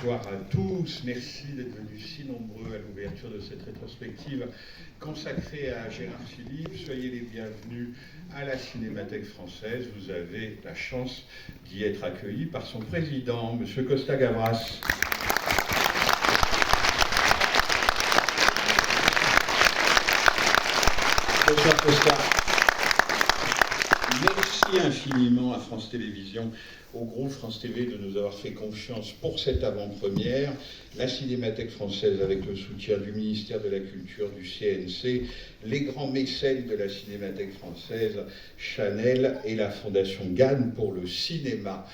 Bonsoir à tous, merci d'être venus si nombreux à l'ouverture de cette rétrospective consacrée à Gérard Philipe. Soyez les bienvenus à la Cinémathèque française. Vous avez la chance d'y être accueillis par son président, M. Costa Gavras. Bonsoir Costa. Merci infiniment à France Télévisions, au groupe France TV de nous avoir fait confiance pour cette avant-première. La Cinémathèque française, avec le soutien du ministère de la Culture, du CNC, les grands mécènes de la Cinémathèque française, Chanel et la Fondation Gann pour le cinéma.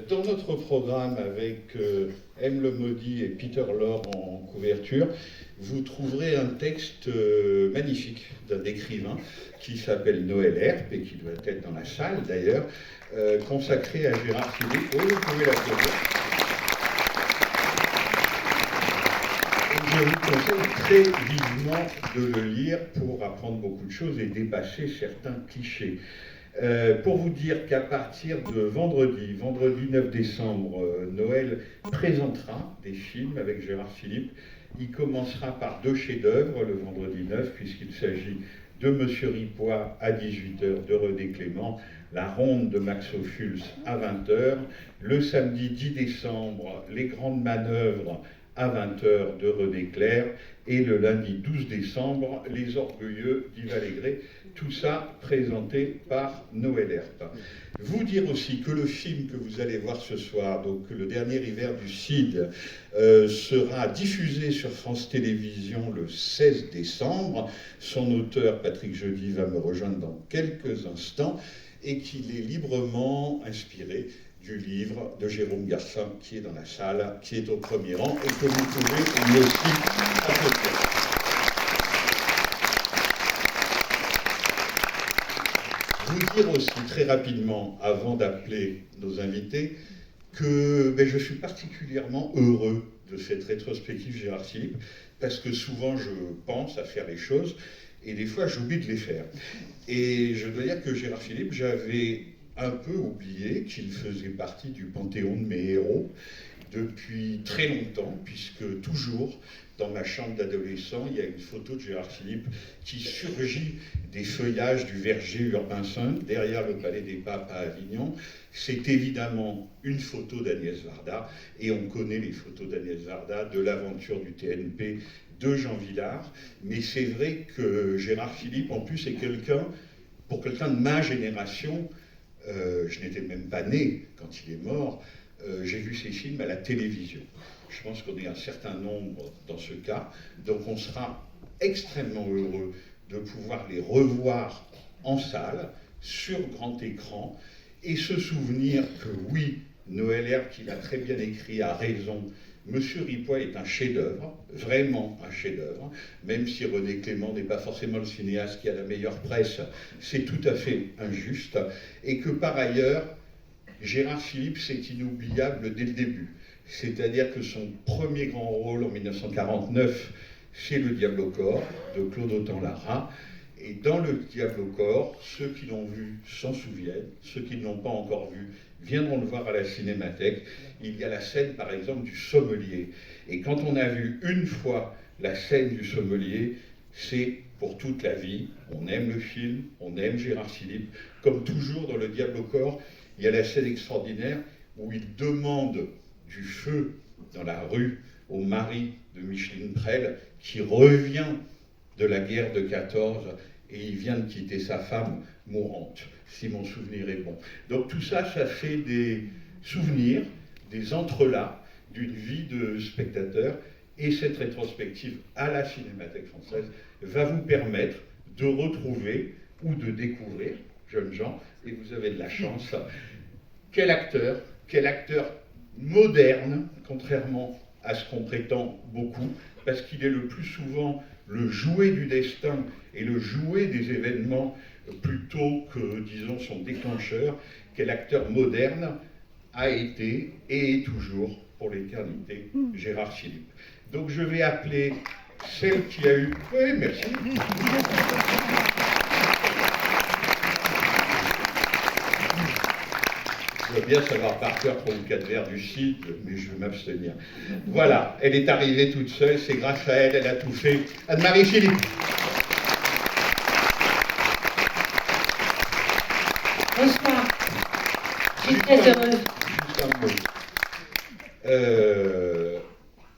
Dans notre programme avec M. Le Maudit et Peter Lorre en couverture, vous trouverez un texte magnifique d'un écrivain qui s'appelle Noël Herp et qui doit être dans la salle d'ailleurs, consacré à Gérard Philipe. Oui, vous pouvez l'applaudir. Et je vous conseille très vivement de le lire pour apprendre beaucoup de choses et dépasser certains clichés. Pour vous dire qu'à partir de vendredi 9 décembre, Noël présentera des films avec Gérard Philipe. Il commencera par 2 chefs-d'œuvre le vendredi 9, puisqu'il s'agit de Monsieur Ripois à 18h, de René Clément, La Ronde de Max Ophuls à 20h, le samedi 10 décembre, Les Grandes Manœuvres à 20h de René Clair, et le lundi 12 décembre, Les Orgueilleux d'Yves Allégret, tout ça présenté par Noël Herp. Vous dire aussi que le film que vous allez voir ce soir, donc Le Dernier Hiver du Cid, sera diffusé sur France Télévisions le 16 décembre. Son auteur, Patrick Jeudi, va me rejoindre dans quelques instants, et qu'il est librement inspiré du livre de Jérôme Garcin, qui est dans la salle, qui est au premier rang, et que vous pouvez lui aussi applaudir. Vous dire aussi très rapidement, avant d'appeler nos invités, que je suis particulièrement heureux de cette rétrospective Gérard Philipe, parce que souvent je pense à faire les choses, et des fois j'oublie de les faire. Et je dois dire que Gérard Philipe, j'avais un peu oublié qu'il faisait partie du panthéon de mes héros depuis très longtemps, puisque toujours dans ma chambre d'adolescent, il y a une photo de Gérard Philipe qui surgit des feuillages du verger Urbain V, derrière le Palais des Papes à Avignon. C'est évidemment une photo d'Agnès Varda, et on connaît les photos d'Agnès Varda, de l'aventure du TNP, de Jean Vilar. Mais c'est vrai que Gérard Philipe, en plus, est pour quelqu'un de ma génération, je n'étais même pas né quand il est mort, j'ai vu ses films à la télévision. Je pense qu'on est un certain nombre dans ce cas, donc on sera extrêmement heureux de pouvoir les revoir en salle, sur grand écran, et se souvenir que oui, Noël Herp, qui l'a très bien écrit, a raison. Monsieur Ripois est un chef-d'œuvre, vraiment un chef-d'œuvre, même si René Clément n'est pas forcément le cinéaste qui a la meilleure presse, c'est tout à fait injuste, et que par ailleurs, Gérard Philipe, c'est inoubliable dès le début. C'est-à-dire que son premier grand rôle en 1949, c'est Le Diable au corps de Claude Autant-Lara. Et dans Le Diable au corps, ceux qui l'ont vu s'en souviennent, ceux qui ne l'ont pas encore vu viendront le voir à la Cinémathèque. Il y a la scène, par exemple, du sommelier. Et quand on a vu une fois la scène du sommelier, c'est pour toute la vie. On aime le film, on aime Gérard Philipe. Comme toujours dans Le Diable au corps, il y a la scène extraordinaire où il demande du feu dans la rue au mari de Micheline Prel, qui revient de la guerre de 14 et il vient de quitter sa femme mourante, si mon souvenir est bon. Donc tout ça, ça fait des souvenirs, des entrelacs d'une vie de spectateur, et cette rétrospective à la Cinémathèque française va vous permettre de retrouver ou de découvrir, jeunes gens, et vous avez de la chance, quel acteur moderne, contrairement à ce qu'on prétend beaucoup, parce qu'il est le plus souvent le jouet du destin et le jouet des événements plutôt que, disons, son déclencheur. Quel acteur moderne a été et est toujours, pour l'éternité, Gérard Philipe. Donc je vais appeler celle qui a eu... Oui, merci. Je veux bien savoir par cœur 3 ou 4 vers du site, mais je vais m'abstenir. Voilà, elle est arrivée toute seule, c'est grâce à elle, elle a tout fait. Anne-Marie Philippe. Bonsoir. Je suis très heureuse. Juste un mot.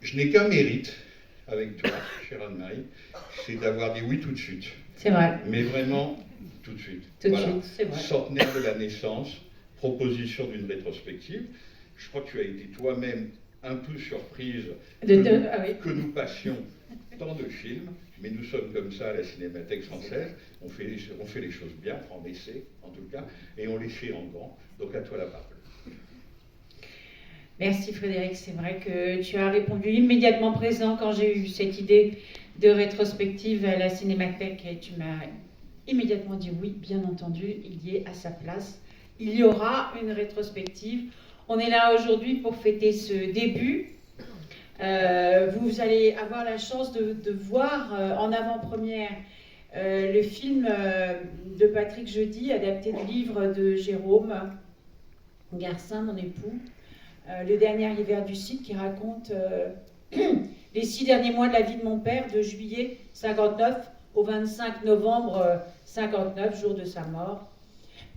Je n'ai qu'un mérite avec toi, chère Anne-Marie, c'est d'avoir dit oui tout de suite. C'est vrai. Mais vraiment, tout de suite. Tout de suite, c'est vrai. Centenaire de la naissance, proposition d'une rétrospective. Je crois que tu as été toi-même un peu surprise que nous passions tant de films, mais nous sommes comme ça à la Cinémathèque française. On fait les choses bien, on essaie en tout cas, et on les fait en grand. Donc à toi la parole. Merci Frédéric, c'est vrai que tu as répondu immédiatement présent quand j'ai eu cette idée de rétrospective à la Cinémathèque et tu m'as immédiatement dit oui, bien entendu, il y est à sa place. Il y aura une rétrospective. On est là aujourd'hui pour fêter ce début. Vous allez avoir la chance de voir en avant-première le film de Patrick Jeudi, adapté du livre de Jérôme Garcin, mon époux. Le dernier hiver du Cid, qui raconte les 6 derniers mois de la vie de mon père, de juillet 59 au 25 novembre 59, jour de sa mort.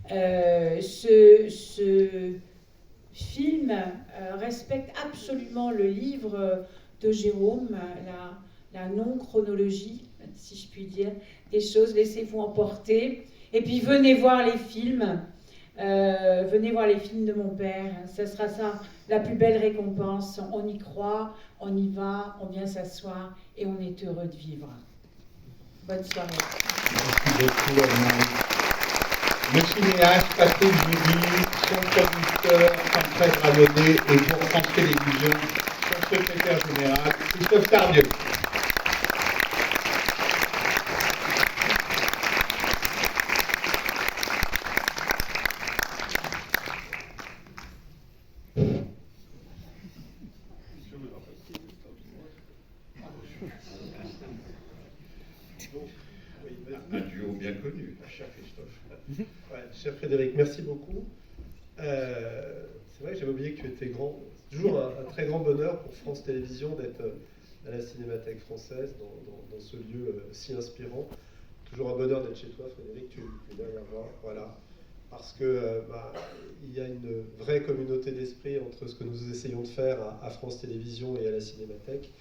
Ce film respecte absolument le livre de Jérôme, la non-chronologie, si je puis dire, des choses. Laissez-vous emporter. Et puis venez voir les films. Venez voir les films de mon père, ce sera ça la plus belle récompense. On y croit, on y va, on vient s'asseoir et on est heureux de vivre. Bonne soirée. Merci beaucoup Anne-Marie. Le cinéaste Patrick Jeudi, son producteur Alfred Rayonnet et pour France Télévisions, son secrétaire général Christophe Tardieu. Un duo bien connu, cher Christophe. Ouais, cher Frédéric, merci beaucoup. C'est vrai que j'avais oublié que tu étais grand. C'est toujours un très grand bonheur pour France Télévisions d'être à la Cinémathèque française, dans ce lieu si inspirant. Toujours un bonheur d'être chez toi, Frédéric, tu es derrière moi. Voilà. Parce que il y a une vraie communauté d'esprit entre ce que nous essayons de faire à France Télévisions et à la Cinémathèque.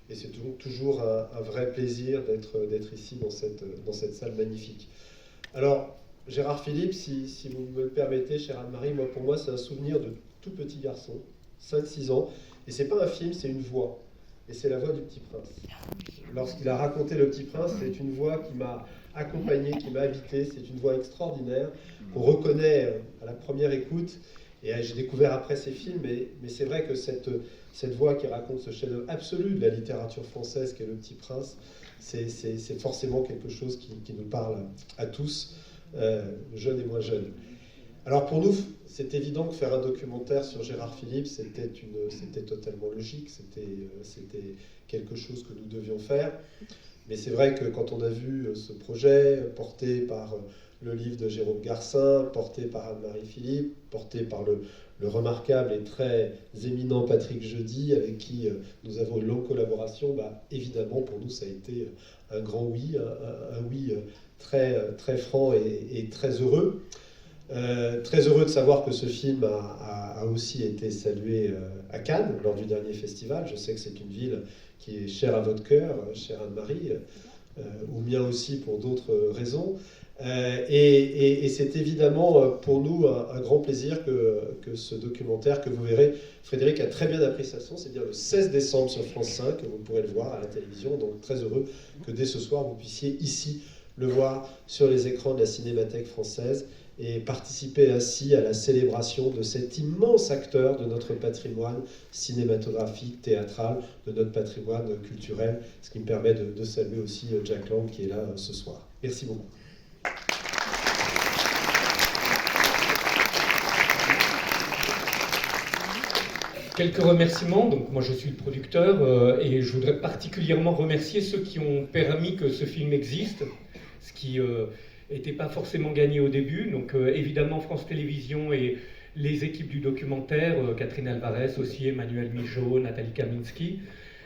Et c'est toujours un vrai plaisir d'être ici dans cette salle magnifique. Alors, Gérard Philippe, si vous me le permettez, chère Anne-Marie, pour moi, c'est un souvenir de tout petit garçon, 5-6 ans. Et c'est pas un film, c'est une voix. Et c'est la voix du Petit Prince. Lorsqu'il a raconté Le Petit Prince, c'est une voix qui m'a accompagné, qui m'a habité. C'est une voix extraordinaire qu'on reconnaît à la première écoute. Et j'ai découvert après ces films, mais c'est vrai que cette voix qui raconte ce chef-d'œuvre absolu de la littérature française qu'est Le Petit Prince, c'est forcément quelque chose qui nous parle à tous, jeunes et moins jeunes. Alors pour nous, c'est évident que faire un documentaire sur Gérard Philippe, c'était totalement logique, c'était quelque chose que nous devions faire. Mais c'est vrai que quand on a vu ce projet porté par le livre de Jérôme Garcin, porté par Anne-Marie Philippe, porté par le remarquable et très éminent Patrick Jeudi, avec qui nous avons une longue collaboration, évidemment pour nous ça a été un grand oui, un oui très, très franc et très heureux. Très heureux de savoir que ce film a aussi été salué à Cannes lors du dernier festival. Je sais que c'est une ville qui est chère à votre cœur, chère Anne-Marie, au mien aussi pour d'autres raisons. Et c'est évidemment pour nous un grand plaisir que ce documentaire que vous verrez, Frédéric a très bien appris sa son, c'est-à-dire le 16 décembre sur France 5, que vous pourrez le voir à la télévision. Donc très heureux que dès ce soir vous puissiez ici le voir sur les écrans de la Cinémathèque française et participer ainsi à la célébration de cet immense acteur de notre patrimoine cinématographique, théâtral, de notre patrimoine culturel, ce qui me permet de saluer aussi Jack Lang qui est là ce soir. Merci beaucoup. Quelques remerciements. Donc moi je suis le producteur et je voudrais particulièrement remercier ceux qui ont permis que ce film existe, ce qui n'était pas forcément gagné au début. Donc évidemment France Télévisions et les équipes du documentaire, Catherine Alvarez aussi, Emmanuel Mijaud, Nathalie Kaminski,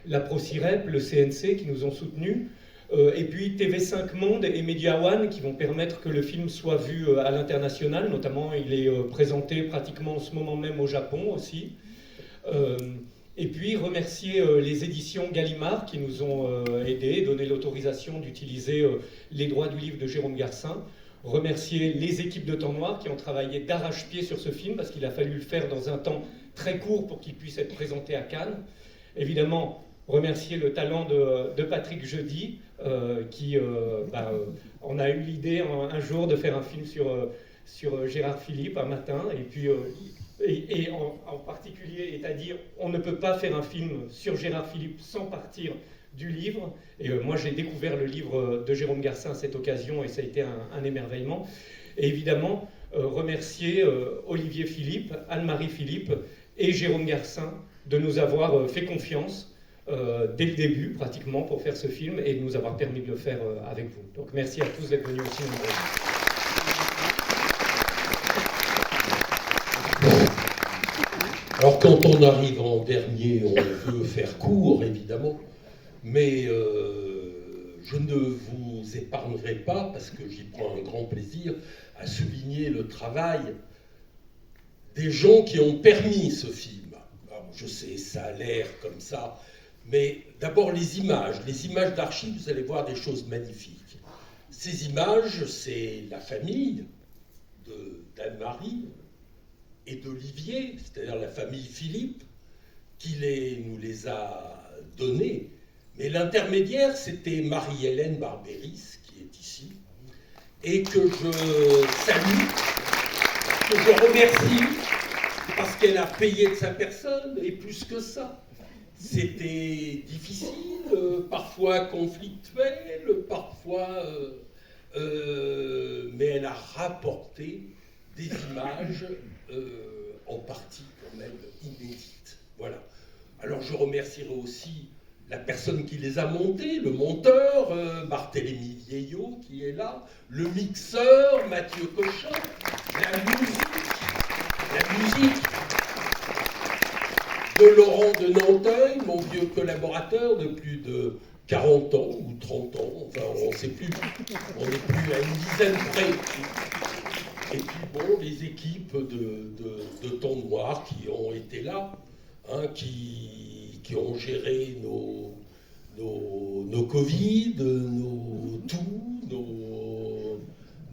la ProCirep, le CNC qui nous ont soutenus, et puis TV5 Monde et Media One qui vont permettre que le film soit vu à l'international, notamment il est présenté pratiquement en ce moment même au Japon aussi. Et puis remercier les éditions Gallimard qui nous ont aidés, donné l'autorisation d'utiliser les droits du livre de Jérôme Garcin. Remercier les équipes de Temps Noir qui ont travaillé d'arrache-pied sur ce film parce qu'il a fallu le faire dans un temps très court pour qu'il puisse être présenté à Cannes. Évidemment, remercier le talent de Patrick Jeudi qui on a eu l'idée un jour de faire un film sur Gérard Philippe un matin et puis en particulier est à dire on ne peut pas faire un film sur Gérard Philippe sans partir du livre. Et moi j'ai découvert le livre de Jérôme Garcin à cette occasion et ça a été un émerveillement. Et évidemment remercier Olivier Philippe, Anne-Marie Philippe et Jérôme Garcin de nous avoir fait confiance dès le début pratiquement pour faire ce film et de nous avoir permis de le faire avec vous. Donc merci à tous d'être venus aussi nombreux. Alors quand on arrive en dernier, on veut faire court évidemment, mais je ne vous épargnerai pas, parce que j'y prends un grand plaisir, à souligner le travail des gens qui ont permis ce film. Alors, je sais, ça a l'air comme ça, mais d'abord les images d'archives, vous allez voir des choses magnifiques. Ces images, c'est la famille d'Anne-Marie et d'Olivier, c'est-à-dire la famille Philippe, qui nous les a données. Mais l'intermédiaire, c'était Marie-Hélène Barbéris, qui est ici, et que je salue, que je remercie, parce qu'elle a payé de sa personne, et plus que ça. C'était difficile, parfois conflictuel, parfois... mais elle a rapporté des images en partie quand même inédites. Voilà. Alors je remercierai aussi la personne qui les a montées, le monteur, Barthélémy Vieillot qui est là, le mixeur, Mathieu Cochin, la musique de Laurent de Nanteuil, mon vieux collaborateur de plus de 40 ans ou 30 ans, enfin on ne sait plus, on n'est plus à une dizaine près. Et puis bon, les équipes de Temps Noir qui ont été là, hein, qui ont géré nos Covid,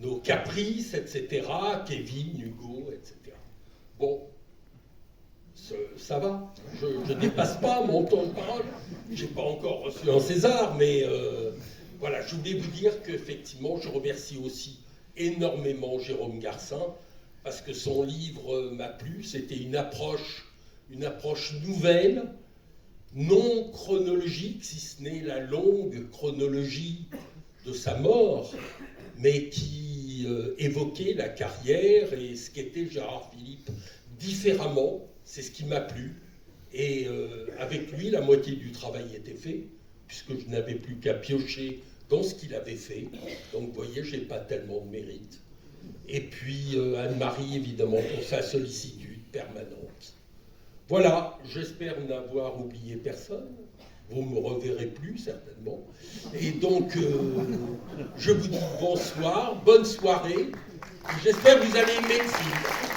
nos caprices, etc. Kevin, Hugo, etc. Bon, ça va, je ne dépasse pas mon temps de parole. Je n'ai pas encore reçu un César, mais voilà, je voulais vous dire qu'effectivement, je remercie aussi énormément Jérôme Garcin, parce que son livre m'a plu. C'était une approche nouvelle, non chronologique, si ce n'est la longue chronologie de sa mort, mais qui évoquait la carrière et ce qu'était Gérard Philippe différemment. C'est ce qui m'a plu. Et avec lui, la moitié du travail était fait, puisque je n'avais plus qu'à piocher dans ce qu'il avait fait. Donc, vous voyez, je n'ai pas tellement de mérite. Et puis, Anne-Marie, évidemment, pour sa sollicitude permanente. Voilà, j'espère n'avoir oublié personne. Vous ne me reverrez plus, certainement. Et donc, je vous dis bonsoir, bonne soirée. J'espère que vous allez aimer le film.